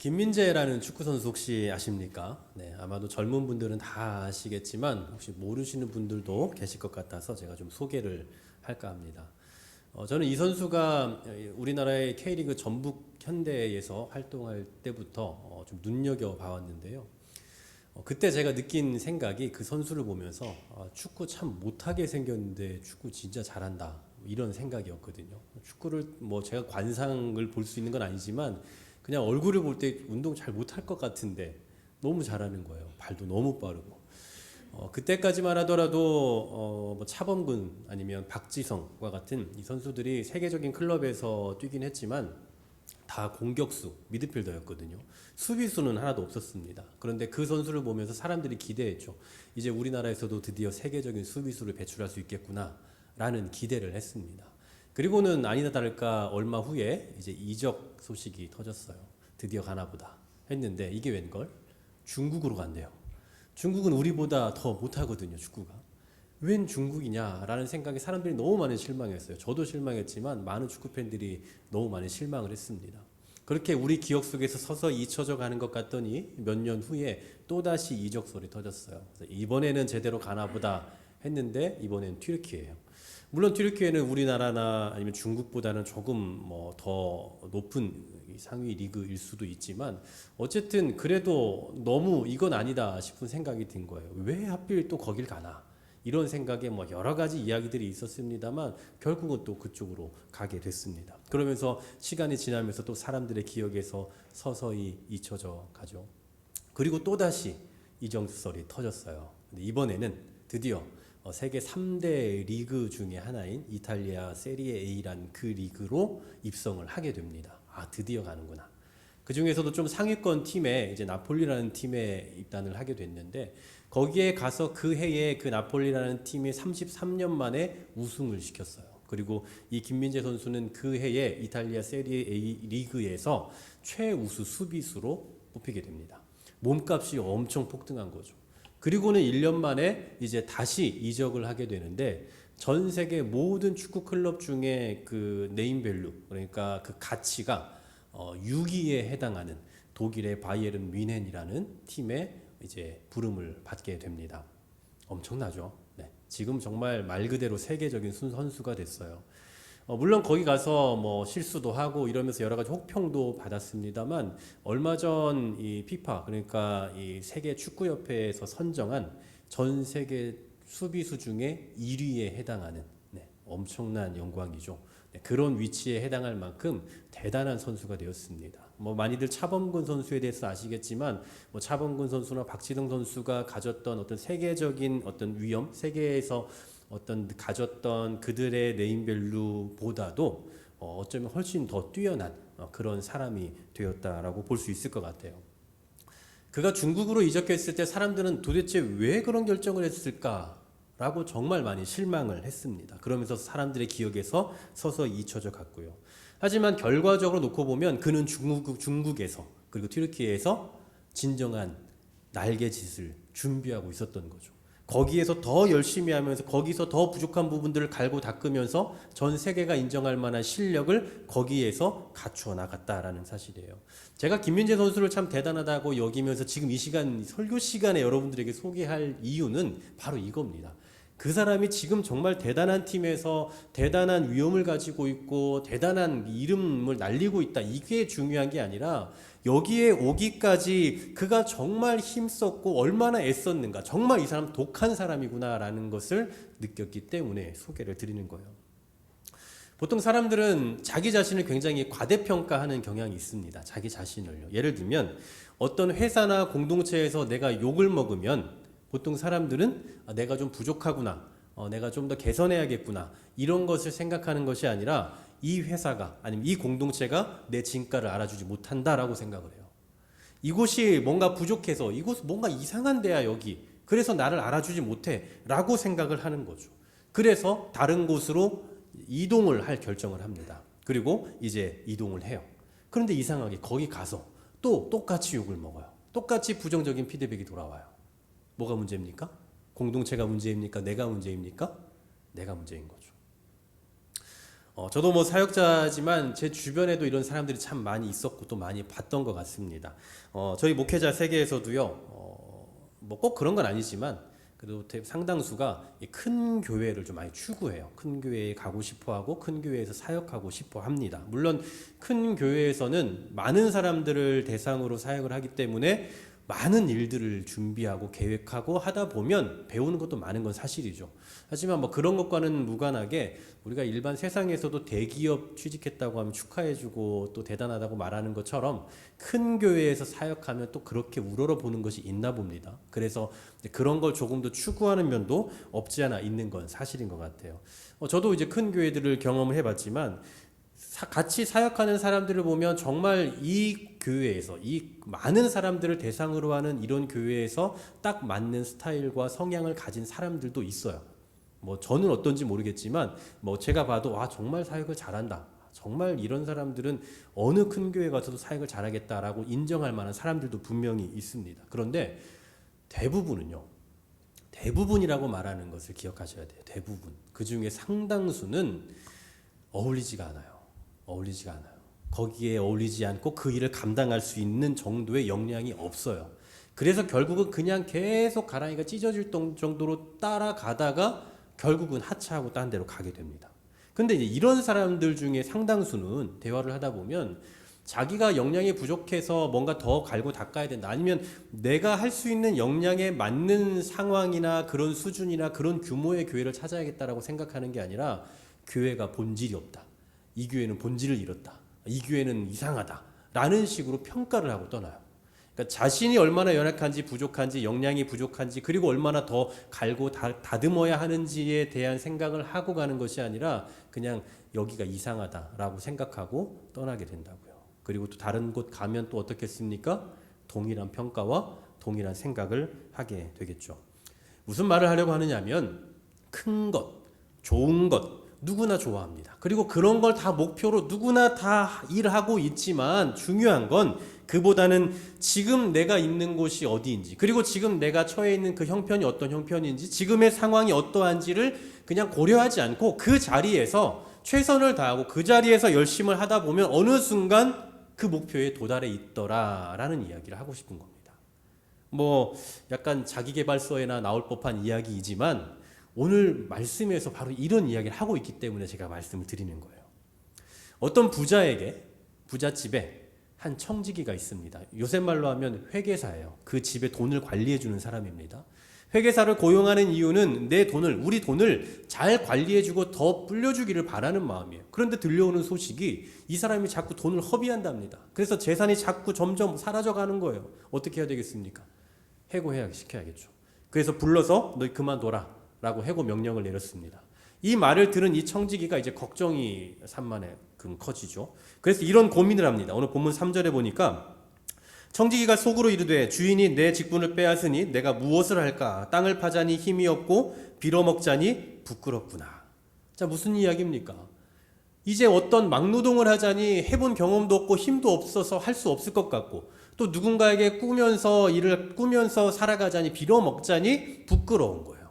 김민재라는 축구 선수 혹시 아십니까? 네, 아마도 젊은 분들은 다 아시겠지만 혹시 모르시는 분들도 계실 것 같아서 제가 좀 소개를 할까 합니다. 저는 이 선수가 우리나라의 K리그 전북 현대에서 활동할 때부터 좀 눈여겨 봐왔는데요. 그때 제가 느낀 생각이 그 선수를 보면서 축구 참 못하게 생겼는데 축구 진짜 잘한다, 이런 생각이었거든요. 축구를 뭐 제가 관상을 볼 수 있는 건 아니지만 그냥 얼굴을 볼 때 운동 잘 못할 것 같은데 너무 잘하는 거예요. 발도 너무 빠르고. 그때까지만 하더라도 뭐 차범근 아니면 박지성과 같은 이 선수들이 세계적인 클럽에서 뛰긴 했지만 다 공격수, 미드필더였거든요. 수비수는 하나도 없었습니다. 그런데 그 선수를 보면서 사람들이 기대했죠. 이제 우리나라에서도 드디어 세계적인 수비수를 배출할 수 있겠구나라는 기대를 했습니다. 그리고는 아니나 다를까 얼마 후에 이제 이적 소식이 터졌어요. 드디어 가나보다 했는데 이게 웬걸? 중국으로 간대요. 중국은 우리보다 더 못하거든요, 축구가. 웬 중국이냐라는 생각에 사람들이 너무 많이 실망했어요. 저도 실망했지만 많은 축구 팬들이 너무 많이 실망을 했습니다. 그렇게 우리 기억 속에서 서서히 잊혀져 가는 것 같더니 몇 년 후에 또다시 이적설이 터졌어요. 그래서 이번에는 제대로 가나보다 했는데 이번엔 튀르키예요. 물론 튀르키예는 우리나라나 아니면 중국보다는 조금 뭐 더 높은 상위 리그일 수도 있지만 어쨌든 그래도 너무 이건 아니다 싶은 생각이 든 거예요. 왜 하필 또 거길 가나? 이런 생각에 뭐 여러 가지 이야기들이 있었습니다만 결국은 또 그쪽으로 가게 됐습니다. 그러면서 시간이 지나면서 또 사람들의 기억에서 서서히 잊혀져 가죠. 그리고 또다시 이정설이 터졌어요. 근데 이번에는 드디어 세계 3대 리그 중에 하나인 이탈리아 세리에 A란 그 리그로 입성을 하게 됩니다. 아, 드디어 가는구나. 그 중에서도 좀 상위권 팀에 이제 나폴리라는 팀에 입단을 하게 됐는데 거기에 가서 그 해에 그 나폴리라는 팀이 33년 만에 우승을 시켰어요. 그리고 이 김민재 선수는 그 해에 이탈리아 세리에 A 리그에서 최우수 수비수로 뽑히게 됩니다. 몸값이 엄청 폭등한 거죠. 그리고는 1년 만에 이제 다시 이적을 하게 되는데 전 세계 모든 축구 클럽 중에 그 네임밸류, 그러니까 그 가치가 6위에 해당하는 독일의 바이에른 뮌헨이라는 팀에 이제 부름을 받게 됩니다. 엄청나죠. 네. 지금 정말 말 그대로 세계적인 선수가 됐어요. 물론 거기 가서 뭐 실수도 하고 이러면서 여러 가지 혹평도 받았습니다만 얼마 전 이 피파, 그러니까 이 세계 축구 협회에서 선정한 전 세계 수비수 중에 1위에 해당하는, 네, 엄청난 영광이죠. 네, 그런 위치에 해당할 만큼 대단한 선수가 되었습니다. 뭐 많이들 차범근 선수에 대해서 아시겠지만 뭐 차범근 선수나 박지성 선수가 가졌던 어떤 세계적인 어떤 위험, 세계에서 어떤 가졌던 그들의 네임밸류보다도 어쩌면 훨씬 더 뛰어난 그런 사람이 되었다라고 볼 수 있을 것 같아요. 그가 중국으로 이적했을 때 사람들은 도대체 왜 그런 결정을 했을까라고 정말 많이 실망을 했습니다. 그러면서 사람들의 기억에서 서서히 잊혀져 갔고요. 하지만 결과적으로 놓고 보면 그는 중국에서 그리고 튀르키예에서 진정한 날개짓을 준비하고 있었던 거죠. 거기에서 더 열심히 하면서 거기서 더 부족한 부분들을 갈고 닦으면서 전 세계가 인정할 만한 실력을 거기에서 갖추어 나갔다라는 사실이에요. 제가 김민재 선수를 참 대단하다고 여기면서 지금 이 시간 설교 시간에 여러분들에게 소개할 이유는 바로 이겁니다. 그 사람이 지금 정말 대단한 팀에서 대단한 위험을 가지고 있고 대단한 이름을 날리고 있다, 이게 중요한 게 아니라 여기에 오기까지 그가 정말 힘썼고 얼마나 애썼는가, 정말 이 사람 독한 사람이구나라는 것을 느꼈기 때문에 소개를 드리는 거예요. 보통 사람들은 자기 자신을 굉장히 과대평가하는 경향이 있습니다. 자기 자신을요. 예를 들면 어떤 회사나 공동체에서 내가 욕을 먹으면 보통 사람들은 내가 좀 부족하구나, 내가 좀 더 개선해야겠구나, 이런 것을 생각하는 것이 아니라 이 회사가 아니면 이 공동체가 내 진가를 알아주지 못한다라고 생각을 해요. 이곳이 뭔가 부족해서 이곳 뭔가 이상한 데야 여기, 그래서 나를 알아주지 못해 라고 생각을 하는 거죠. 그래서 다른 곳으로 이동을 할 결정을 합니다. 그리고 이제 이동을 해요. 그런데 이상하게 거기 가서 또 똑같이 욕을 먹어요. 똑같이 부정적인 피드백이 돌아와요. 뭐가 문제입니까? 공동체가 문제입니까? 내가 문제입니까? 내가 문제인 거죠. 저도 뭐 사역자지만 제 주변에도 이런 사람들이 참 많이 있었고 또 많이 봤던 것 같습니다. 저희 목회자 세계에서도요, 뭐 꼭 그런 건 아니지만 그래도 상당수가 이 큰 교회를 좀 많이 추구해요. 큰 교회에 가고 싶어 하고 큰 교회에서 사역하고 싶어 합니다. 물론 큰 교회에서는 많은 사람들을 대상으로 사역을 하기 때문에 많은 일들을 준비하고 계획하고 하다 보면 배우는 것도 많은 건 사실이죠. 하지만 뭐 그런 것과는 무관하게 우리가 일반 세상에서도 대기업 취직했다고 하면 축하해주고 또 대단하다고 말하는 것처럼 큰 교회에서 사역하면 또 그렇게 우러러 보는 것이 있나 봅니다. 그래서 그런 걸 조금 더 추구하는 면도 없지 않아 있는 건 사실인 것 같아요. 저도 이제 큰 교회들을 경험을 해봤지만 같이 사역하는 사람들을 보면 정말 이 교회에서 이 많은 사람들을 대상으로 하는 이런 교회에서 딱 맞는 스타일과 성향을 가진 사람들도 있어요. 뭐 저는 어떤지 모르겠지만 뭐 제가 봐도 와 정말 사역을 잘한다. 정말 이런 사람들은 어느 큰 교회 가서도 사역을 잘하겠다라고 인정할 만한 사람들도 분명히 있습니다. 그런데 대부분이라고 말하는 것을 기억하셔야 돼요. 대부분. 그 중에 상당수는 어울리지가 않아요. 거기에 어울리지 않고 그 일을 감당할 수 있는 정도의 역량이 없어요. 그래서 결국은 그냥 계속 가랑이가 찢어질 정도로 따라가다가 결국은 하차하고 딴 데로 가게 됩니다. 근데 이제 이런 사람들 중에 상당수는 대화를 하다 보면 자기가 역량이 부족해서 뭔가 더 갈고 닦아야 된다. 아니면 내가 할 수 있는 역량에 맞는 상황이나 그런 수준이나 그런 규모의 교회를 찾아야겠다라고 생각하는 게 아니라 교회가 본질이 없다. 이 교회는 본질을 잃었다. 이 교회는 이상하다. 라는 식으로 평가를 하고 떠나요. 그러니까 자신이 얼마나 연약한지 부족한지 역량이 부족한지 그리고 얼마나 더 갈고 다듬어야 하는지에 대한 생각을 하고 가는 것이 아니라 그냥 여기가 이상하다라고 생각하고 떠나게 된다고요. 그리고 또 다른 곳 가면 또 어떻겠습니까? 동일한 평가와 동일한 생각을 하게 되겠죠. 무슨 말을 하려고 하느냐면 큰 것, 좋은 것 누구나 좋아합니다. 그리고 그런 걸 다 목표로 누구나 다 일하고 있지만 중요한 건 그보다는 지금 내가 있는 곳이 어디인지 그리고 지금 내가 처해 있는 그 형편이 어떤 형편인지 지금의 상황이 어떠한지를 그냥 고려하지 않고 그 자리에서 최선을 다하고 그 자리에서 열심을 하다 보면 어느 순간 그 목표에 도달해 있더라라는 이야기를 하고 싶은 겁니다. 뭐 약간 자기계발서에나 나올 법한 이야기이지만 오늘 말씀에서 바로 이런 이야기를 하고 있기 때문에 제가 말씀을 드리는 거예요. 어떤 부잣집에 한 청지기가 있습니다. 요새 말로 하면 회계사예요. 그 집에 돈을 관리해 주는 사람입니다. 회계사를 고용하는 이유는 우리 돈을 잘 관리해 주고 더 불려주기를 바라는 마음이에요. 그런데 들려오는 소식이 이 사람이 자꾸 돈을 허비한답니다. 그래서 재산이 자꾸 점점 사라져가는 거예요. 어떻게 해야 되겠습니까? 시켜야겠죠. 그래서 불러서 너 그만둬라 라고 해고 명령을 내렸습니다. 이 말을 들은 이 청지기가 이제 걱정이 산만큼 커지죠. 그래서 이런 고민을 합니다. 오늘 본문 3절에 보니까 청지기가 속으로 이르되 주인이 내 직분을 빼앗으니 내가 무엇을 할까? 땅을 파자니 힘이 없고 빌어먹자니 부끄럽구나. 자, 무슨 이야기입니까? 이제 어떤 막노동을 하자니 해본 경험도 없고 힘도 없어서 할 수 없을 것 같고 또 누군가에게 일을 꾸면서 살아가자니 빌어먹자니 부끄러운 거예요.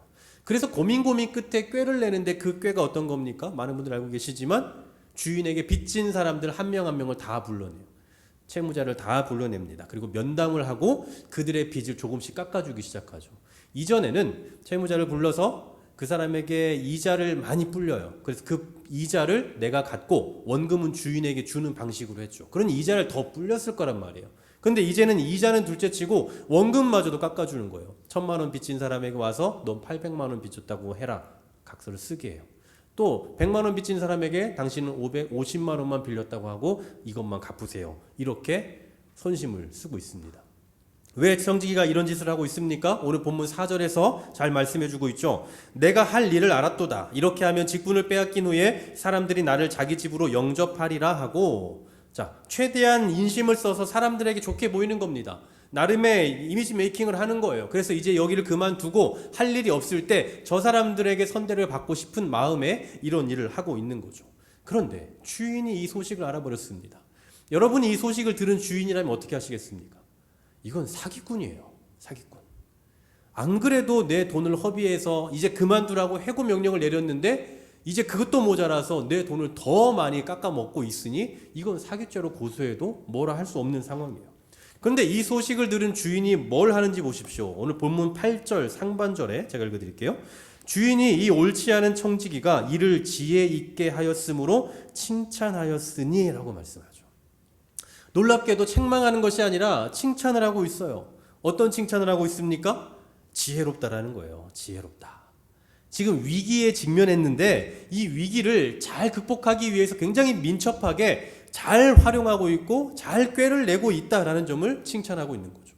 그래서 고민 끝에 꾀를 내는데 그 꾀가 어떤 겁니까? 많은 분들 알고 계시지만 주인에게 빚진 사람들 한 명 한 명을 다 불러내요. 채무자를 다 불러냅니다. 그리고 면담을 하고 그들의 빚을 조금씩 깎아주기 시작하죠. 이전에는 채무자를 불러서 그 사람에게 이자를 많이 불려요. 그래서 그 이자를 내가 갖고 원금은 주인에게 주는 방식으로 했죠. 그러니 이자를 더 불렸을 거란 말이에요. 근데 이제는 이자는 둘째치고 원금마저도 깎아주는 거예요. 1,000만 원 빚진 사람에게 와서 넌 800만 원 빚졌다고 해라. 각서를 쓰게 해요. 또 100만 원 빚진 사람에게 당신은 550만 원만 빌렸다고 하고 이것만 갚으세요. 이렇게 선심을 쓰고 있습니다. 왜 청지기가 이런 짓을 하고 있습니까? 오늘 본문 4절에서 잘 말씀해주고 있죠. 내가 할 일을 알았도다. 이렇게 하면 직분을 빼앗긴 후에 사람들이 나를 자기 집으로 영접하리라 하고 자, 최대한 인심을 써서 사람들에게 좋게 보이는 겁니다. 나름의 이미지 메이킹을 하는 거예요. 그래서 이제 여기를 그만두고 할 일이 없을 때 저 사람들에게 선대를 받고 싶은 마음에 이런 일을 하고 있는 거죠. 그런데 주인이 이 소식을 알아버렸습니다. 여러분이 이 소식을 들은 주인이라면 어떻게 하시겠습니까? 이건 사기꾼이에요. 사기꾼. 안 그래도 내 돈을 허비해서 이제 그만두라고 해고 명령을 내렸는데 이제 그것도 모자라서 내 돈을 더 많이 깎아 먹고 있으니 이건 사기죄로 고소해도 뭐라 할 수 없는 상황이에요. 그런데 이 소식을 들은 주인이 뭘 하는지 보십시오. 오늘 본문 8절 상반절에 제가 읽어드릴게요. 주인이 이 옳지 않은 청지기가 이를 지혜 있게 하였으므로 칭찬하였으니 라고 말씀하죠. 놀랍게도 책망하는 것이 아니라 칭찬을 하고 있어요. 어떤 칭찬을 하고 있습니까? 지혜롭다라는 거예요. 지혜롭다. 지금 위기에 직면했는데 이 위기를 잘 극복하기 위해서 굉장히 민첩하게 잘 활용하고 있고 잘 꾀를 내고 있다라는 점을 칭찬하고 있는 거죠.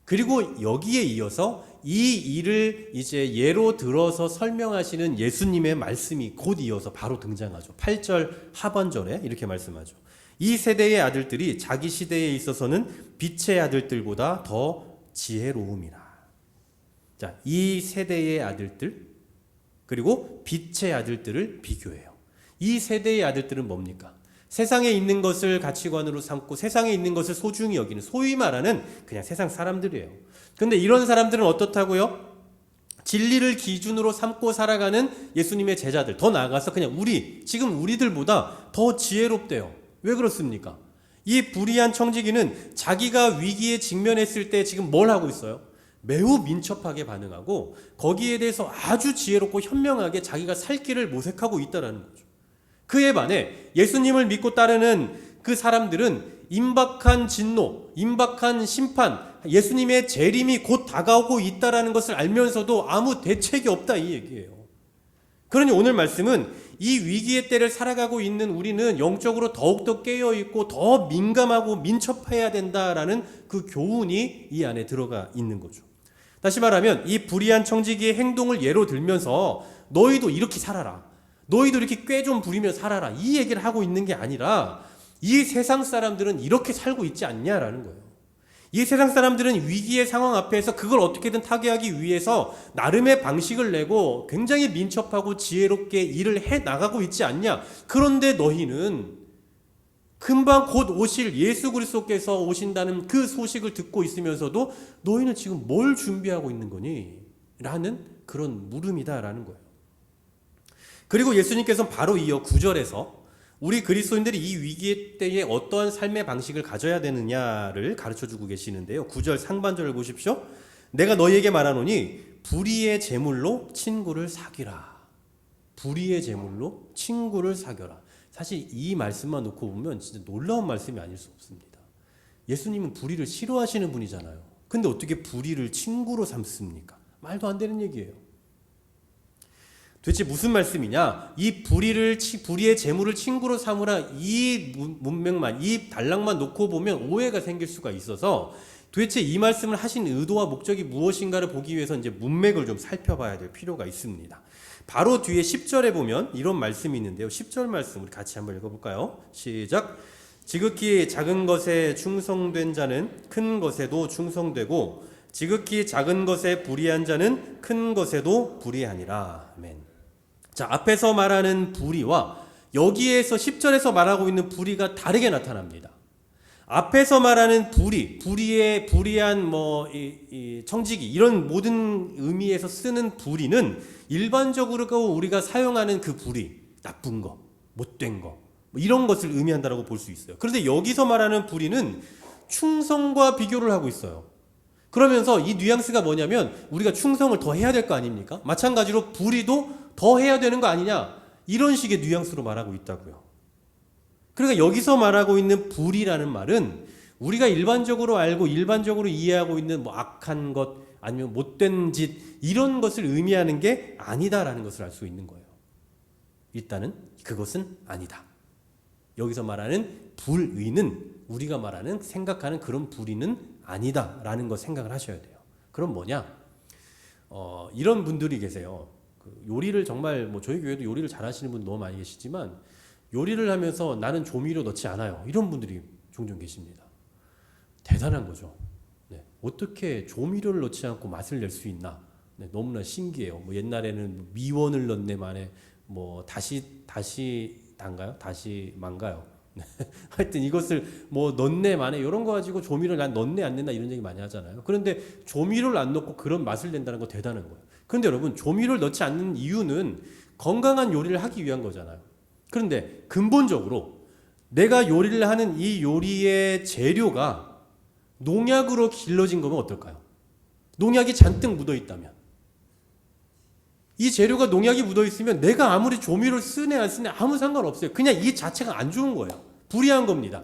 그리고 여기에 이어서 이 일을 이제 예로 들어서 설명하시는 예수님의 말씀이 곧 이어서 바로 등장하죠. 8절 하반절에 이렇게 말씀하죠. 이 세대의 아들들이 자기 시대에 있어서는 빛의 아들들보다 더 지혜로움이라. 자, 이 세대의 아들들 그리고 빛의 아들들을 비교해요. 이 세대의 아들들은 뭡니까? 세상에 있는 것을 가치관으로 삼고 세상에 있는 것을 소중히 여기는 소위 말하는 그냥 세상 사람들이에요. 근데 이런 사람들은 어떻다고요? 진리를 기준으로 삼고 살아가는 예수님의 제자들, 더 나아가서 그냥 지금 우리들보다 더 지혜롭대요. 왜 그렇습니까? 이 불의한 청지기는 자기가 위기에 직면했을 때 지금 뭘 하고 있어요? 매우 민첩하게 반응하고 거기에 대해서 아주 지혜롭고 현명하게 자기가 살 길을 모색하고 있다는 거죠. 그에 반해 예수님을 믿고 따르는 그 사람들은 임박한 진노, 임박한 심판, 예수님의 재림이 곧 다가오고 있다는 것을 알면서도 아무 대책이 없다 이 얘기예요. 그러니 오늘 말씀은 이 위기의 때를 살아가고 있는 우리는 영적으로 더욱더 깨어있고 더 민감하고 민첩해야 된다라는 그 교훈이 이 안에 들어가 있는 거죠. 다시 말하면 이 불의한 청지기의 행동을 예로 들면서 너희도 이렇게 살아라. 너희도 이렇게 꾀 좀 부리며 살아라. 이 얘기를 하고 있는 게 아니라 이 세상 사람들은 이렇게 살고 있지 않냐라는 거예요. 이 세상 사람들은 위기의 상황 앞에서 그걸 어떻게든 타개하기 위해서 나름의 방식을 내고 굉장히 민첩하고 지혜롭게 일을 해 나가고 있지 않냐. 그런데 너희는 금방 곧 오실 예수 그리스도께서 오신다는 그 소식을 듣고 있으면서도 너희는 지금 뭘 준비하고 있는 거니? 라는 그런 물음이다라는 거예요. 그리고 예수님께서는 바로 이어 9절에서 우리 그리스도인들이 이 위기 때에 어떠한 삶의 방식을 가져야 되느냐를 가르쳐주고 계시는데요. 9절 상반절을 보십시오. 내가 너희에게 말하노니 불의의 제물로 친구를 사귀라. 불의의 제물로 친구를 사귀라. 사실 이 말씀만 놓고 보면 진짜 놀라운 말씀이 아닐 수 없습니다. 예수님은 불의를 싫어하시는 분이잖아요. 근데 어떻게 불의를 친구로 삼습니까? 말도 안 되는 얘기예요. 도대체 무슨 말씀이냐? 이 불의의 재물을 친구로 삼으라 이 문맥만, 이 단락만 놓고 보면 오해가 생길 수가 있어서 도대체 이 말씀을 하신 의도와 목적이 무엇인가를 보기 위해서 이제 문맥을 좀 살펴봐야 될 필요가 있습니다. 바로 뒤에 10절에 보면 이런 말씀이 있는데요. 10절 말씀 우리 같이 한번 읽어볼까요? 시작. 지극히 작은 것에 충성된 자는 큰 것에도 충성되고 지극히 작은 것에 불의한 자는 큰 것에도 불의하니라. 아멘. 자, 앞에서 말하는 불의와 여기에서 10절에서 말하고 있는 불의가 다르게 나타납니다. 앞에서 말하는 불의한 청지기 이런 모든 의미에서 쓰는 불의는 일반적으로 우리가 사용하는 그 불의, 나쁜 거, 못된 거 이런 것을 의미한다고 볼 수 있어요. 그런데 여기서 말하는 불의는 충성과 비교를 하고 있어요. 그러면서 이 뉘앙스가 뭐냐면 우리가 충성을 더 해야 될 거 아닙니까? 마찬가지로 불의도 더 해야 되는 거 아니냐? 이런 식의 뉘앙스로 말하고 있다고요. 그러니까 여기서 말하고 있는 불의라는 말은 우리가 일반적으로 알고 일반적으로 이해하고 있는 악한 것 아니면 못된 짓 이런 것을 의미하는 게 아니다라는 것을 알 수 있는 거예요. 일단은 그것은 아니다. 여기서 말하는 불의는 우리가 말하는 생각하는 그런 불의는 아니다라는 거 생각을 하셔야 돼요. 그럼 뭐냐? 이런 분들이 계세요. 요리를 정말 저희 교회도 요리를 잘하시는 분 너무 많이 계시지만 요리를 하면서 나는 조미료 넣지 않아요. 이런 분들이 종종 계십니다. 대단한 거죠. 네. 어떻게 조미료를 넣지 않고 맛을 낼 수 있나? 네, 너무나 신기해요. 옛날에는 미원을 넣네 만에 다시 단가요? 다시 만가요? 하여튼 이것을 뭐 넣네 마네 이런 거 가지고 조미료를 난 넣네 안 넣나 이런 얘기 많이 하잖아요. 그런데 조미료를 안 넣고 그런 맛을 낸다는 거 대단한 거예요. 그런데 여러분 조미료를 넣지 않는 이유는 건강한 요리를 하기 위한 거잖아요. 그런데 근본적으로 내가 요리를 하는 이 요리의 재료가 농약으로 길러진 거면 어떨까요? 농약이 잔뜩 묻어 있다면, 이 재료가 농약이 묻어 있으면 내가 아무리 조미료를 쓰네 안 쓰네 아무 상관없어요. 그냥 이 자체가 안 좋은 거예요. 불이한 겁니다.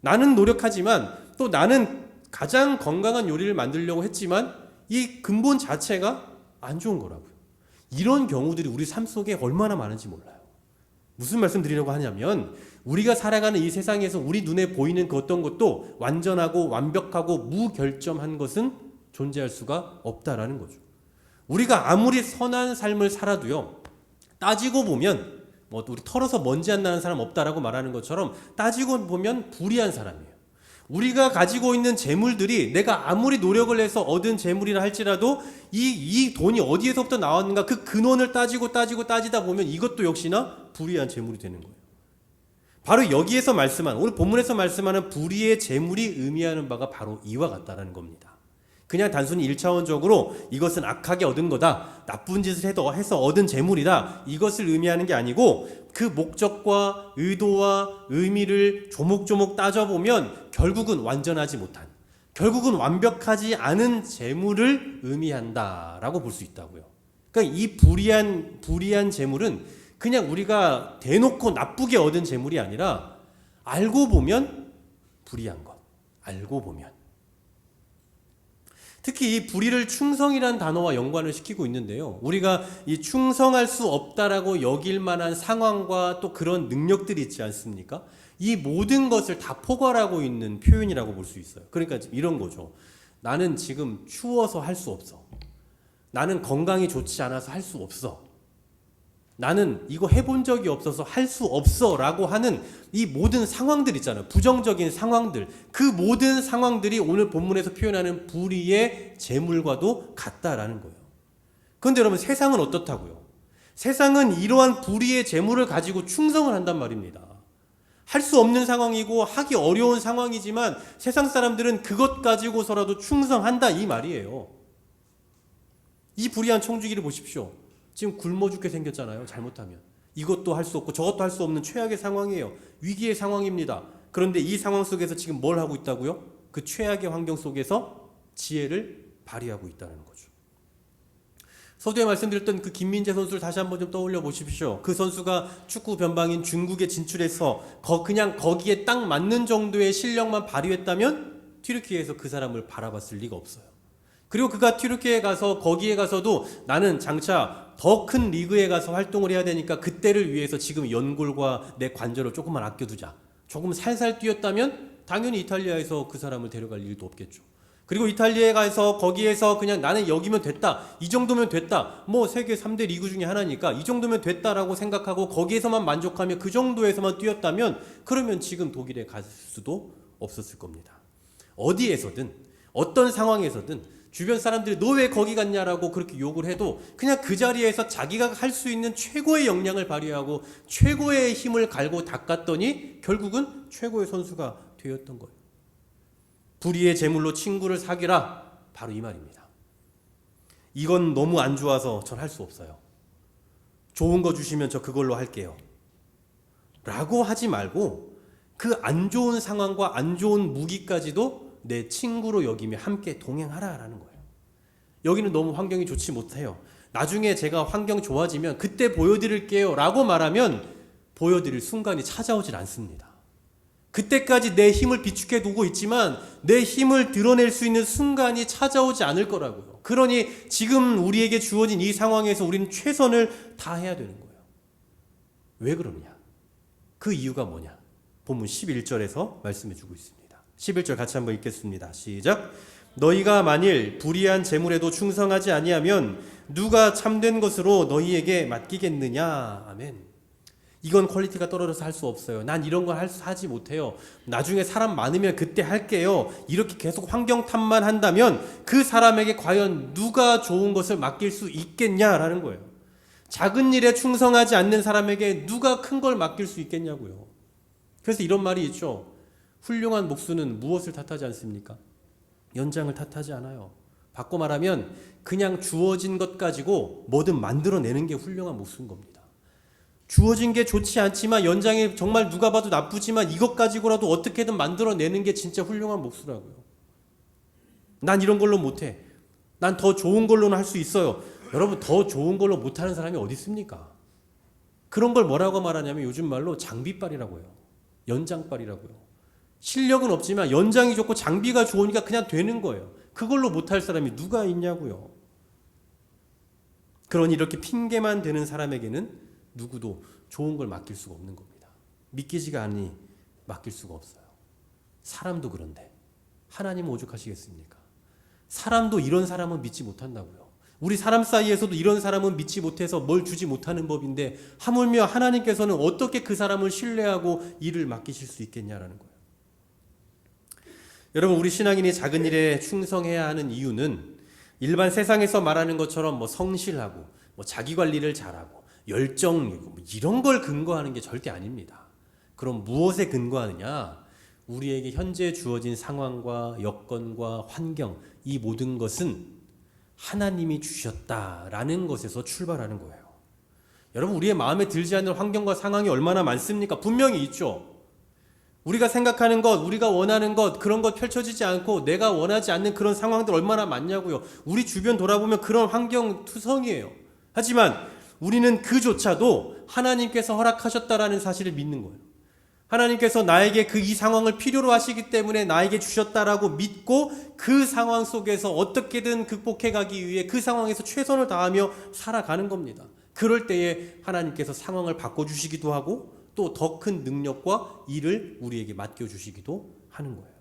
나는 노력하지만 또 나는 가장 건강한 요리를 만들려고 했지만 이 근본 자체가 안 좋은 거라고요. 이런 경우들이 우리 삶 속에 얼마나 많은지 몰라요. 무슨 말씀 드리려고 하냐면 우리가 살아가는 이 세상에서 우리 눈에 보이는 그 어떤 것도 완전하고 완벽하고 무결점한 것은 존재할 수가 없다라는 거죠. 우리가 아무리 선한 삶을 살아도요, 따지고 보면 뭐 우리 털어서 먼지 안 나는 사람 없다라고 말하는 것처럼 따지고 보면 불의한 사람이에요. 우리가 가지고 있는 재물들이 내가 아무리 노력을 해서 얻은 재물이라 할지라도 이 돈이 어디에서부터 나왔는가 그 근원을 따지다 보면 이것도 역시나 불의한 재물이 되는 거예요. 바로 여기에서 말씀한, 오늘 본문에서 말씀하는 불의의 재물이 의미하는 바가 바로 이와 같다라는 겁니다. 그냥 단순히 1차원적으로 이것은 악하게 얻은 거다, 나쁜 짓을 해서 얻은 재물이다, 이것을 의미하는 게 아니고 그 목적과 의도와 의미를 조목조목 따져보면 결국은 완전하지 못한, 결국은 완벽하지 않은 재물을 의미한다라고 볼 수 있다고요. 그러니까 이 불의한 재물은 그냥 우리가 대놓고 나쁘게 얻은 재물이 아니라 알고 보면 불의한 것, 알고 보면. 특히 이 불의를 충성이라는 단어와 연관을 시키고 있는데요. 우리가 이 충성할 수 없다라고 여길 만한 상황과 또 그런 능력들이 있지 않습니까? 이 모든 것을 다 포괄하고 있는 표현이라고 볼 수 있어요. 그러니까 이런 거죠. 나는 지금 추워서 할 수 없어. 나는 건강이 좋지 않아서 할 수 없어. 나는 이거 해본 적이 없어서 할 수 없어 라고 하는 이 모든 상황들 있잖아요. 부정적인 상황들. 그 모든 상황들이 오늘 본문에서 표현하는 불의의 재물과도 같다라는 거예요. 그런데 여러분, 세상은 어떻다고요? 세상은 이러한 불의의 재물을 가지고 충성을 한단 말입니다. 할 수 없는 상황이고 하기 어려운 상황이지만 세상 사람들은 그것 가지고서라도 충성한다 이 말이에요. 이 불의한 청주기를 보십시오. 지금 굶어 죽게 생겼잖아요. 잘못하면. 이것도 할 수 없고 저것도 할 수 없는 최악의 상황이에요. 위기의 상황입니다. 그런데 이 상황 속에서 지금 뭘 하고 있다고요? 그 최악의 환경 속에서 지혜를 발휘하고 있다는 거죠. 서두에 말씀드렸던 그 김민재 선수를 다시 한번 좀 떠올려 보십시오. 그 선수가 축구 변방인 중국에 진출해서 그냥 거기에 딱 맞는 정도의 실력만 발휘했다면 튀르키예에서 그 사람을 바라봤을 리가 없어요. 그리고 그가 튀르키예에 가서 거기에 가서도 나는 장차 더 큰 리그에 가서 활동을 해야 되니까 그때를 위해서 지금 연골과 내 관절을 조금만 아껴두자, 조금 살살 뛰었다면 당연히 이탈리아에서 그 사람을 데려갈 일도 없겠죠. 그리고 이탈리아에 가서 거기에서 그냥 나는 여기면 됐다, 이 정도면 됐다, 뭐 세계 3대 리그 중에 하나니까 이 정도면 됐다라고 생각하고 거기에서만 만족하며 그 정도에서만 뛰었다면 그러면 지금 독일에 갈 수도 없었을 겁니다. 어디에서든 어떤 상황에서든 주변 사람들이 너 왜 거기 갔냐라고 그렇게 욕을 해도 그냥 그 자리에서 자기가 할 수 있는 최고의 역량을 발휘하고 최고의 힘을 갈고 닦았더니 결국은 최고의 선수가 되었던 거예요. 불의의 재물로 친구를 사귀라, 바로 이 말입니다. 이건 너무 안 좋아서 전 할 수 없어요. 좋은 거 주시면 저 그걸로 할게요 라고 하지 말고 그 안 좋은 상황과 안 좋은 무기까지도 내 친구로 여기며 함께 동행하라라는 거예요. 여기는 너무 환경이 좋지 못해요. 나중에 제가 환경 좋아지면 그때 보여드릴게요 라고 말하면 보여드릴 순간이 찾아오질 않습니다. 그때까지 내 힘을 비축해 두고 있지만 내 힘을 드러낼 수 있는 순간이 찾아오지 않을 거라고요. 그러니 지금 우리에게 주어진 이 상황에서 우리는 최선을 다해야 되는 거예요. 왜 그러느냐? 그 이유가 뭐냐? 본문 11절에서 말씀해 주고 있습니다. 11절 같이 한번 읽겠습니다. 시작. 너희가 만일 불의한 재물에도 충성하지 아니하면 누가 참된 것으로 너희에게 맡기겠느냐. 아멘. 이건 퀄리티가 떨어져서 할 수 없어요. 난 이런 걸 하지 못해요. 나중에 사람 많으면 그때 할게요. 이렇게 계속 환경 탓만 한다면 그 사람에게 과연 누가 좋은 것을 맡길 수 있겠냐라는 거예요. 작은 일에 충성하지 않는 사람에게 누가 큰 걸 맡길 수 있겠냐고요. 그래서 이런 말이 있죠. 훌륭한 목수는 무엇을 탓하지 않습니까? 연장을 탓하지 않아요. 바꿔 말하면 그냥 주어진 것 가지고 뭐든 만들어내는 게 훌륭한 목수인 겁니다. 주어진 게 좋지 않지만 연장이 정말 누가 봐도 나쁘지만 이것 가지고라도 어떻게든 만들어내는 게 진짜 훌륭한 목수라고요. 난 이런 걸로 못해. 난 더 좋은 걸로는 할 수 있어요. 여러분, 더 좋은 걸로 못하는 사람이 어디 있습니까? 그런 걸 뭐라고 말하냐면 요즘 말로 장비빨이라고 해요. 연장빨이라고요. 실력은 없지만 연장이 좋고 장비가 좋으니까 그냥 되는 거예요. 그걸로 못할 사람이 누가 있냐고요. 그러니 이렇게 핑계만 대는 사람에게는 누구도 좋은 걸 맡길 수가 없는 겁니다. 믿기지가 않으니 맡길 수가 없어요. 사람도 그런데 하나님은 오죽하시겠습니까? 사람도 이런 사람은 믿지 못한다고요. 우리 사람 사이에서도 이런 사람은 믿지 못해서 뭘 주지 못하는 법인데 하물며 하나님께서는 어떻게 그 사람을 신뢰하고 일을 맡기실 수 있겠냐라는 거예요. 여러분, 우리 신앙인이 작은 일에 충성해야 하는 이유는 일반 세상에서 말하는 것처럼 뭐 성실하고 뭐 자기 관리를 잘하고 열정이고 뭐 이런 걸 근거하는 게 절대 아닙니다. 그럼 무엇에 근거하느냐? 우리에게 현재 주어진 상황과 여건과 환경, 이 모든 것은 하나님이 주셨다라는 것에서 출발하는 거예요. 여러분, 우리의 마음에 들지 않는 환경과 상황이 얼마나 많습니까? 분명히 있죠. 우리가 생각하는 것, 우리가 원하는 것, 그런 것 펼쳐지지 않고 내가 원하지 않는 그런 상황들 얼마나 많냐고요. 우리 주변 돌아보면 그런 환경 투성이에요. 하지만 우리는 그조차도 하나님께서 허락하셨다라는 사실을 믿는 거예요. 하나님께서 나에게 이 상황을 필요로 하시기 때문에 나에게 주셨다라고 믿고 그 상황 속에서 어떻게든 극복해 가기 위해 그 상황에서 최선을 다하며 살아가는 겁니다. 그럴 때에 하나님께서 상황을 바꿔주시기도 하고 또 더 큰 능력과 일을 우리에게 맡겨주시기도 하는 거예요.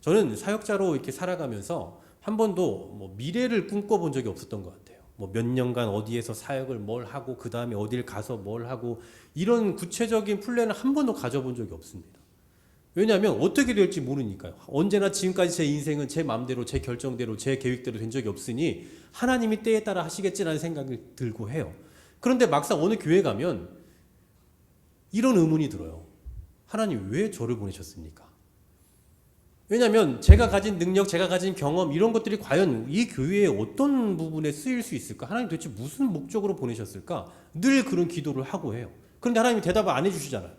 저는 사역자로 이렇게 살아가면서 한 번도 뭐 미래를 꿈꿔본 적이 없었던 것 같아요. 뭐 몇 년간 어디에서 사역을 뭘 하고 그 다음에 어딜 가서 뭘 하고 이런 구체적인 플랜을 한 번도 가져본 적이 없습니다. 왜냐하면 어떻게 될지 모르니까요. 언제나 지금까지 제 인생은 제 마음대로 제 결정대로 제 계획대로 된 적이 없으니 하나님이 때에 따라 하시겠지라는 생각이 들고 해요. 그런데 막상 어느 교회 가면 이런 의문이 들어요. 하나님 왜 저를 보내셨습니까? 왜냐하면 제가 가진 능력, 제가 가진 경험 이런 것들이 과연 이 교회의 어떤 부분에 쓰일 수 있을까? 하나님 도대체 무슨 목적으로 보내셨을까? 늘 그런 기도를 하고 해요. 그런데 하나님이 대답을 안 해주시잖아요.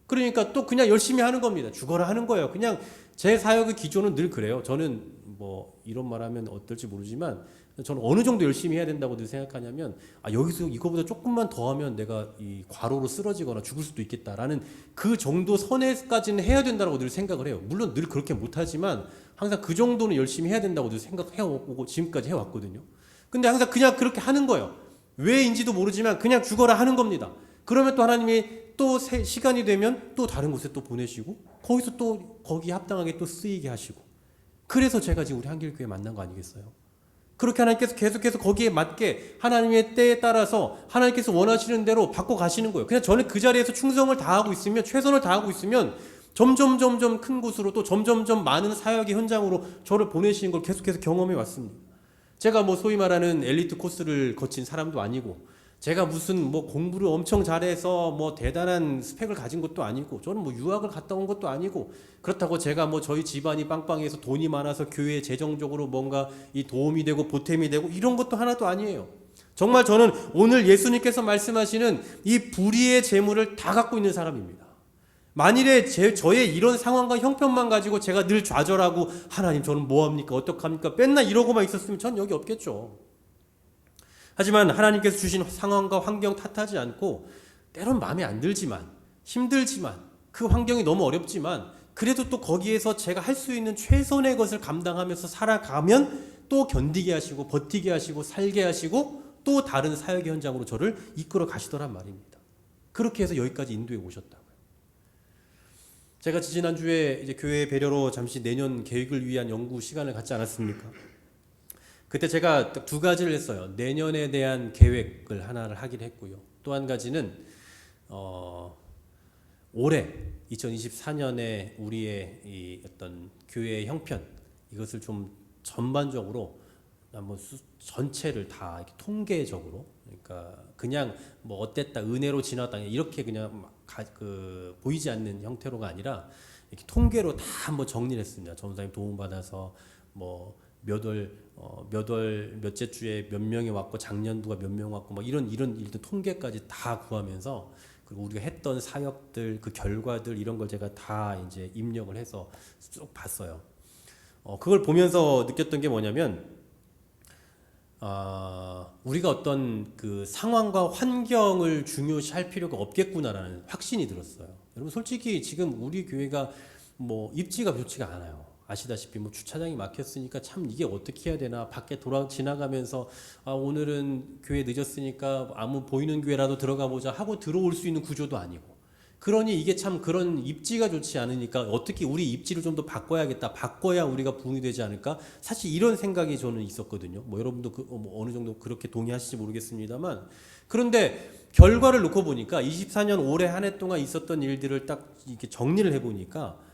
그러니까 또 그냥 열심히 하는 겁니다. 죽어라 하는 거예요. 그냥 제 사역의 기조는 늘 그래요. 저는 뭐 이런 말하면 어떨지 모르지만 저는 어느 정도 열심히 해야 된다고 늘 생각하냐면 여기서 이거보다 조금만 더 하면 내가 이 과로로 쓰러지거나 죽을 수도 있겠다라는 그 정도 선에까지는 해야 된다고 늘 생각을 해요. 물론 늘 그렇게 못하지만 항상 그 정도는 열심히 해야 된다고 늘 생각해오고 지금까지 해왔거든요. 근데 항상 그냥 그렇게 하는 거예요. 왜인지도 모르지만 그냥 죽어라 하는 겁니다. 그러면 또 하나님이 또 시간이 되면 또 다른 곳에 또 보내시고 거기서 또 거기에 합당하게 또 쓰이게 하시고 그래서 제가 지금 우리 한길교회 만난 거 아니겠어요? 그렇게 하나님께서 계속해서 거기에 맞게 하나님의 때에 따라서 하나님께서 원하시는 대로 바꿔 가시는 거예요. 그냥 저는 그 자리에서 충성을 다하고 있으면 최선을 다하고 있으면 점점 큰 곳으로 또 점점 많은 사역의 현장으로 저를 보내시는 걸 계속해서 경험해 왔습니다. 제가 뭐 소위 말하는 엘리트 코스를 거친 사람도 아니고 제가 무슨 뭐 공부를 엄청 잘해서 뭐 대단한 스펙을 가진 것도 아니고 저는 뭐 유학을 갔다 온 것도 아니고 그렇다고 제가 뭐 저희 집안이 빵빵해서 돈이 많아서 교회에 재정적으로 뭔가 이 도움이 되고 보탬이 되고 이런 것도 하나도 아니에요. 정말 저는 오늘 예수님께서 말씀하시는 이 불의의 재물을 다 갖고 있는 사람입니다. 만일에 저의 이런 상황과 형편만 가지고 제가 늘 좌절하고 하나님 저는 뭐합니까 어떡합니까 맨날 이러고만 있었으면 전 여기 없겠죠. 하지만 하나님께서 주신 상황과 환경 탓하지 않고 때론 마음에 안 들지만 힘들지만 그 환경이 너무 어렵지만 그래도 또 거기에서 제가 할 수 있는 최선의 것을 감당하면서 살아가면 또 견디게 하시고 버티게 하시고 살게 하시고 또 다른 사역의 현장으로 저를 이끌어 가시더란 말입니다. 그렇게 해서 여기까지 인도해 오셨다고요. 제가 지난주에 이제 교회 배려로 잠시 내년 계획을 위한 연구 시간을 갖지 않았습니까? 그때 제가 딱 두 가지를 했어요. 내년에 대한 계획을 하나를 하기로 했고요. 또 한 가지는 올해 2024년에 우리의 이 어떤 교회의 형편 이것을 좀 전반적으로 한번 전체를 다 이렇게 통계적으로 그러니까 그냥 뭐 어땠다 은혜로 지났다 이렇게 그냥 막 보이지 않는 형태로가 아니라 이렇게 통계로 다 한번 정리를 했습니다. 전도사님 도움받아서 뭐 몇째 주에 몇 명이 왔고 작년도가 몇 명 왔고 막 이런 일들 통계까지 다 구하면서, 그리고 우리가 했던 사역들 그 결과들 이런 걸 제가 다 이제 입력을 해서 쭉 봤어요. 그걸 보면서 느꼈던 게 뭐냐면, 우리가 어떤 그 상황과 환경을 중요시할 필요가 없겠구나라는 확신이 들었어요. 여러분 솔직히 지금 우리 교회가 뭐 입지가 좋지가 않아요. 아시다시피 뭐 주차장이 막혔으니까 참 이게 어떻게 해야 되나, 밖에 지나가면서 오늘은 교회 늦었으니까 아무 보이는 교회라도 들어가 보자 하고 들어올 수 있는 구조도 아니고, 그러니 이게 참 그런 입지가 좋지 않으니까 어떻게 우리 입지를 좀 더 바꿔야겠다, 바꿔야 우리가 부흥이 되지 않을까, 사실 이런 생각이 저는 있었거든요. 뭐 여러분도 뭐 어느 정도 그렇게 동의하실지 모르겠습니다만, 그런데 결과를 놓고 보니까 24년 올해 한 해 동안 있었던 일들을 딱 이렇게 정리를 해보니까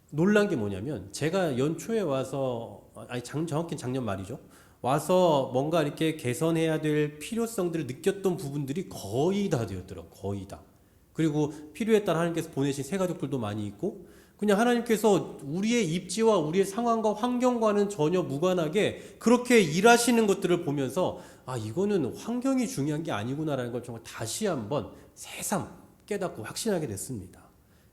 놀란 게 뭐냐면, 제가 연초에 와서, 정확히는 작년 말이죠, 와서 뭔가 이렇게 개선해야 될 필요성들을 느꼈던 부분들이 거의 다 되었더라고요. 거의 다. 그리고 필요에 따라 하나님께서 보내신 새 가족들도 많이 있고, 그냥 하나님께서 우리의 입지와 우리의 상황과 환경과는 전혀 무관하게 그렇게 일하시는 것들을 보면서, 이거는 환경이 중요한 게 아니구나라는 걸 정말 다시 한번 새삼 깨닫고 확신하게 됐습니다.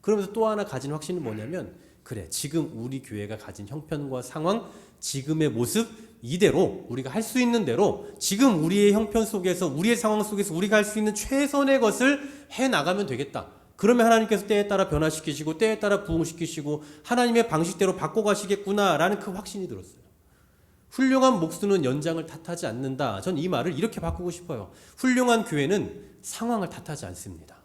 그러면서 또 하나 가진 확신은 뭐냐면, 그래, 지금 우리 교회가 가진 형편과 상황, 지금의 모습 이대로 우리가 할 수 있는 대로 지금 우리의 형편 속에서, 우리의 상황 속에서 우리가 할 수 있는 최선의 것을 해 나가면 되겠다. 그러면 하나님께서 때에 따라 변화시키시고 때에 따라 부흥시키시고 하나님의 방식대로 바꿔가시겠구나라는 그 확신이 들었어요. 훌륭한 목수는 연장을 탓하지 않는다. 전 이 말을 이렇게 바꾸고 싶어요. 훌륭한 교회는 상황을 탓하지 않습니다.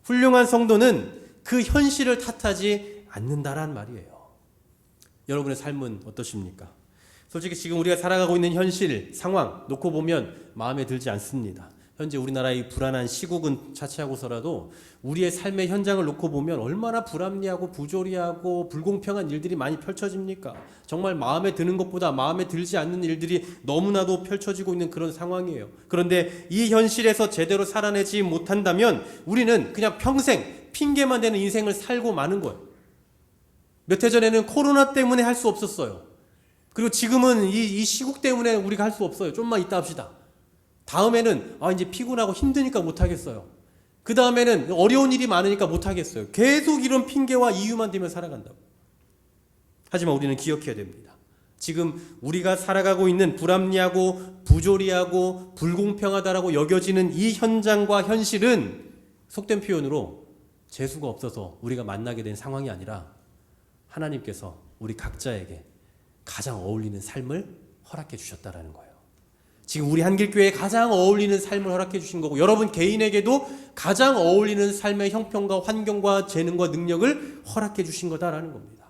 훌륭한 성도는 그 현실을 탓하지 않는다란 말이에요. 여러분의 삶은 어떠십니까? 솔직히 지금 우리가 살아가고 있는 현실, 상황 놓고 보면 마음에 들지 않습니다. 현재 우리나라의 불안한 시국은 차치하고서라도 우리의 삶의 현장을 놓고 보면 얼마나 불합리하고 부조리하고 불공평한 일들이 많이 펼쳐집니까? 정말 마음에 드는 것보다 마음에 들지 않는 일들이 너무나도 펼쳐지고 있는 그런 상황이에요. 그런데 이 현실에서 제대로 살아내지 못한다면 우리는 그냥 평생 핑계만 대는 인생을 살고 마는 거예요. 몇 해 전에는 코로나 때문에 할 수 없었어요. 그리고 지금은 이 시국 때문에 우리가 할 수 없어요. 좀만 이따 합시다. 다음에는 이제 피곤하고 힘드니까 못하겠어요. 그 다음에는 어려운 일이 많으니까 못하겠어요. 계속 이런 핑계와 이유만 대며 살아간다고. 하지만 우리는 기억해야 됩니다. 지금 우리가 살아가고 있는 불합리하고 부조리하고 불공평하다라고 여겨지는 이 현장과 현실은 속된 표현으로 재수가 없어서 우리가 만나게 된 상황이 아니라 하나님께서 우리 각자에게 가장 어울리는 삶을 허락해 주셨다라는 거예요. 지금 우리 한길교회에 가장 어울리는 삶을 허락해 주신 거고, 여러분 개인에게도 가장 어울리는 삶의 형편과 환경과 재능과 능력을 허락해 주신 거다라는 겁니다.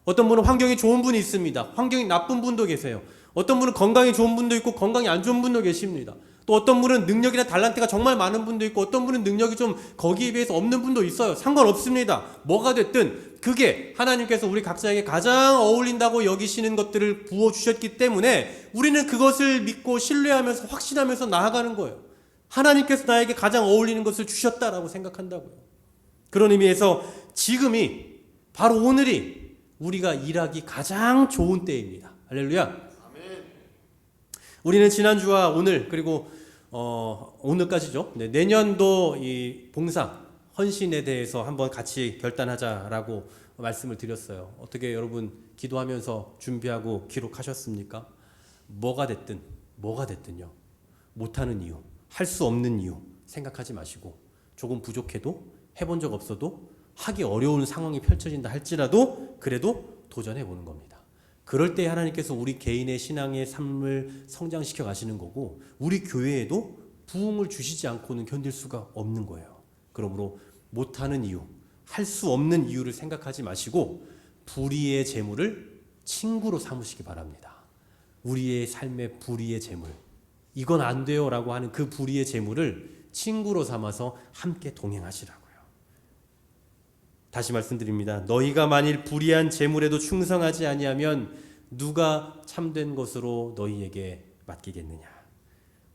어떤 분은 환경이 좋은 분이 있습니다. 환경이 나쁜 분도 계세요. 어떤 분은 건강이 좋은 분도 있고 건강이 안 좋은 분도 계십니다. 또 어떤 분은 능력이나 달란트가 정말 많은 분도 있고 어떤 분은 능력이 좀 거기에 비해서 없는 분도 있어요. 상관없습니다. 뭐가 됐든 그게 하나님께서 우리 각자에게 가장 어울린다고 여기시는 것들을 부어주셨기 때문에 우리는 그것을 믿고 신뢰하면서 확신하면서 나아가는 거예요. 하나님께서 나에게 가장 어울리는 것을 주셨다라고 생각한다고요. 그런 의미에서 지금이, 바로 오늘이 우리가 일하기 가장 좋은 때입니다. 할렐루야. 아멘. 우리는 지난주와 오늘, 그리고 오늘까지죠. 내년도 이 봉사 헌신에 대해서 한번 같이 결단하자라고 말씀을 드렸어요. 어떻게 여러분 기도하면서 준비하고 기록하셨습니까? 뭐가 됐든요. 못하는 이유, 할 수 없는 이유 생각하지 마시고, 조금 부족해도, 해본 적 없어도, 하기 어려운 상황이 펼쳐진다 할지라도 그래도 도전해 보는 겁니다. 그럴 때 하나님께서 우리 개인의 신앙의 삶을 성장시켜 가시는 거고, 우리 교회에도 부흥을 주시지 않고는 견딜 수가 없는 거예요. 그러므로 못하는 이유, 할 수 없는 이유를 생각하지 마시고 불의의 재물을 친구로 삼으시기 바랍니다. 우리의 삶의 불의의 재물, 이건 안 돼요 라고 하는 그 불의의 재물을 친구로 삼아서 함께 동행하시라고요. 다시 말씀드립니다. 너희가 만일 불의한 재물에도 충성하지 아니하면 누가 참된 것으로 너희에게 맡기겠느냐.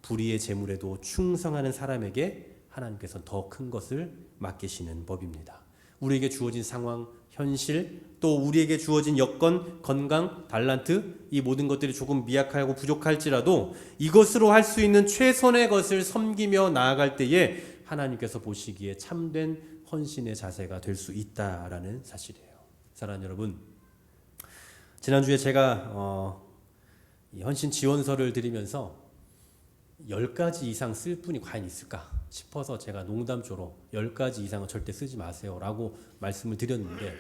불의의 재물에도 충성하는 사람에게 하나님께서는 더 큰 것을 맡기시는 법입니다. 우리에게 주어진 상황, 현실, 또 우리에게 주어진 여건, 건강, 달란트, 이 모든 것들이 조금 미약하고 부족할지라도 이것으로 할 수 있는 최선의 것을 섬기며 나아갈 때에 하나님께서 보시기에 참된 헌신의 자세가 될 수 있다라는 사실이에요. 사랑하는 여러분, 지난주에 제가 이 헌신 지원서를 드리면서 10가지 이상 쓸 분이 과연 있을까 싶어서 제가 농담조로 10가지 이상은 절대 쓰지 마세요 라고 말씀을 드렸는데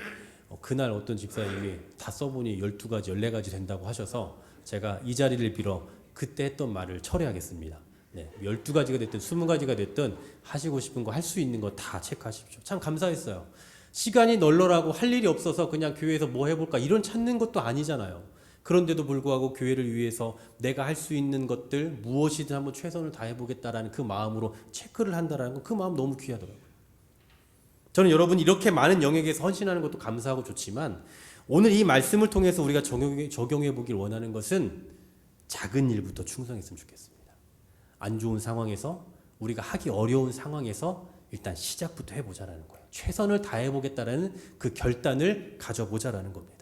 그날 어떤 집사님이 다 써보니 12가지, 14가지 된다고 하셔서 제가 이 자리를 빌어 그때 했던 말을 철회하겠습니다. 네, 12가지가 됐든 20가지가 됐든 하시고 싶은 거 할 수 있는 거 다 체크하십시오. 참 감사했어요. 시간이 널널하고 할 일이 없어서 그냥 교회에서 뭐 해볼까 이런 찾는 것도 아니잖아요. 그런데도 불구하고 교회를 위해서 내가 할 수 있는 것들 무엇이든 한번 최선을 다해보겠다라는 그 마음으로 체크를 한다라는 건 그 마음 너무 귀하더라고요. 저는 여러분이 이렇게 많은 영역에서 헌신하는 것도 감사하고 좋지만 오늘 이 말씀을 통해서 우리가 적용해 보길 원하는 것은 작은 일부터 충성했으면 좋겠습니다. 안 좋은 상황에서 우리가 하기 어려운 상황에서 일단 시작부터 해보자라는 거예요. 최선을 다해보겠다라는 그 결단을 가져보자라는 겁니다.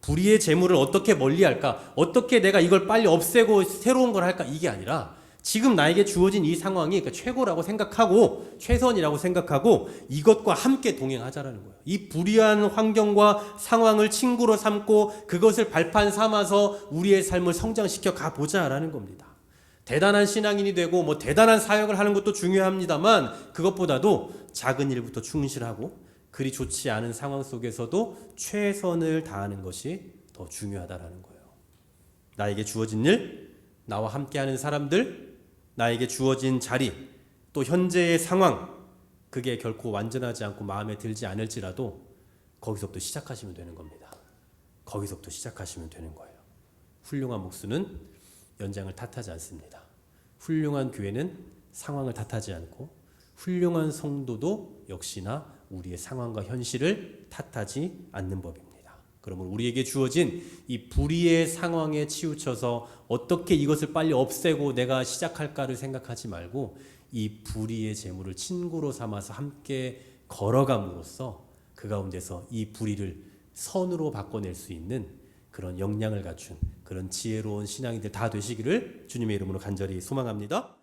불의의 재물을 어떻게 멀리할까? 어떻게 내가 이걸 빨리 없애고 새로운 걸 할까? 이게 아니라 지금 나에게 주어진 이 상황이 그러니까 최고라고 생각하고 최선이라고 생각하고 이것과 함께 동행하자라는 거예요. 이 불의한 환경과 상황을 친구로 삼고 그것을 발판 삼아서 우리의 삶을 성장시켜 가보자라는 겁니다. 대단한 신앙인이 되고 뭐 대단한 사역을 하는 것도 중요합니다만 그것보다도 작은 일부터 충실하고 그리 좋지 않은 상황 속에서도 최선을 다하는 것이 더 중요하다라는 거예요. 나에게 주어진 일, 나와 함께하는 사람들, 나에게 주어진 자리, 또 현재의 상황, 그게 결코 완전하지 않고 마음에 들지 않을지라도 거기서부터 시작하시면 되는 겁니다. 거기서부터 시작하시면 되는 거예요. 훌륭한 목수는 연장을 탓하지 않습니다. 훌륭한 교회는 상황을 탓하지 않고 훌륭한 성도도 역시나 우리의 상황과 현실을 탓하지 않는 법입니다. 그러면 우리에게 주어진 이 불의의 상황에 치우쳐서 어떻게 이것을 빨리 없애고 내가 시작할까를 생각하지 말고 이 불의의 재물을 친구로 삼아서 함께 걸어감으로써 그 가운데서 이 불의를 선으로 바꿔낼 수 있는 그런 역량을 갖춘 그런 지혜로운 신앙인들 다 되시기를 주님의 이름으로 간절히 소망합니다.